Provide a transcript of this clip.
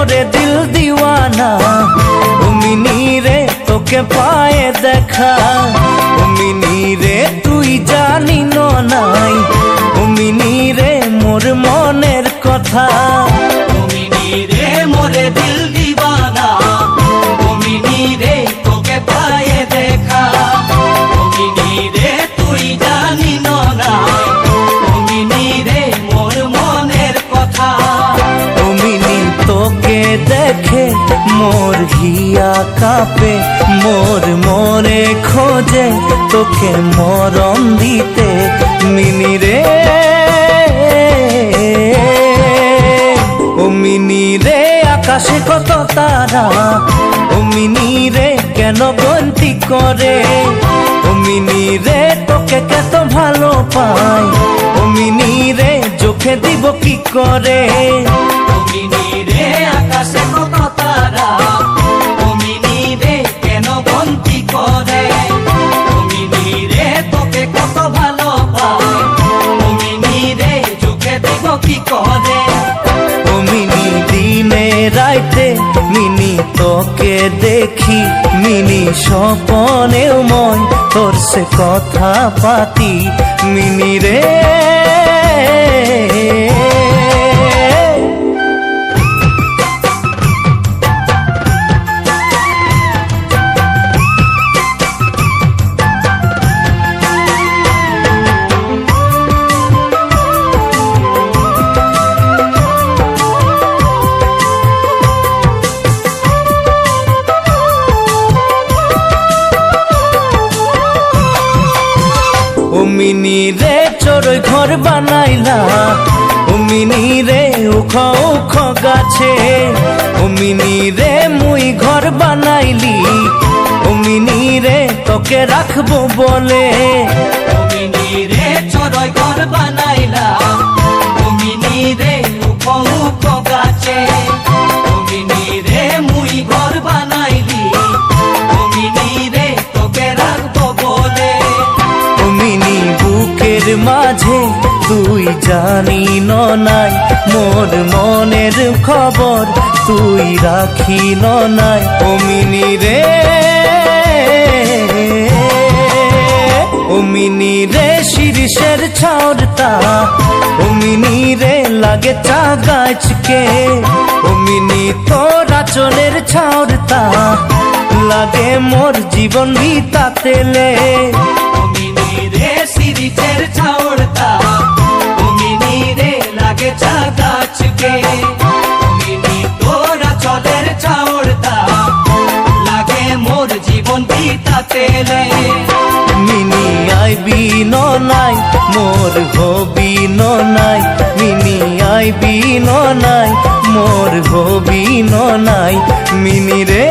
মোরে দিল দিওয়ানা। ও মিনি রে তোকে পায়ে দেখা, ও মিনি রে তুই জানি নাই, ও মিনি রে মোর মনের কথা। ও মিনি রে মোরে দিল দিওয়ানা, ও মিনি রে তোকে পায়ে দেখা, ও মিনি রে তুই জানি নাই, ও মিনি রে মোর মনের কথা। ও মিনি তোকে দেখে মোর হিয়া কাঁপে, মোর মনে খোঁজে তোকে মরণ দিতে। মিনি রে ও মিনি রে আকাশে কত তারা, ও মিনি রে কেন গন্তি করে, ও মিনি রে তোকে কত ভালো পাই, ও মিনি রে চোখে দিব কি করে। ও মিনি রে আকাশে কত তারা, ও মিনি রে কেন গন্তি করে, ও মিনি রে তোকে কত ভালো পায়, ও মিনি রে চোখে দিব কি করে। ও মিনি দিনে রাইতে মিনি তোকে দেখি, মিনি স্বপনেও মন তোর সে কথা পাতি। মিনি রে ও মিনি রে চড়ই ঘর বানাইলা, ও মিনি রে উখ উখ গাছে, ও মিনি রে মুই ঘর বানাইলি, ও মিনি রে তোকে রাখবো বলে। ও মিনি রে চড়ই ঘর বানাইলা, ও মিনি রে উখ উখ গাছে, ও মিনি রে মুই ঘর বানাইলি, ও মিনি রে তোকে রাখবো বলে। ও মিনি বুকের মাঝে তুই জানি নাই, মোর মনের খবর তুই রাখি নাই। ও মিনি রে ও মিনি রে শিরিষের ছাউরতা, ও মিনি রে লাগে চা গাছকে, ও মিনি তোরা চলের ছাউরতা লাগে মোর জীবন ভিতা তেলে। ও মিনি রে শিরিষের ছাউরতা, ও মিনি রে লাগে চা গাছকে, ও মিনি তোরা চলের ছাউরতা লাগে মোর জীবন ভিতা তেলে। মিনি আইবি নাই মোর হবি নাই, মিনি আইবি নাই মোর হবি নাই। মিনি রে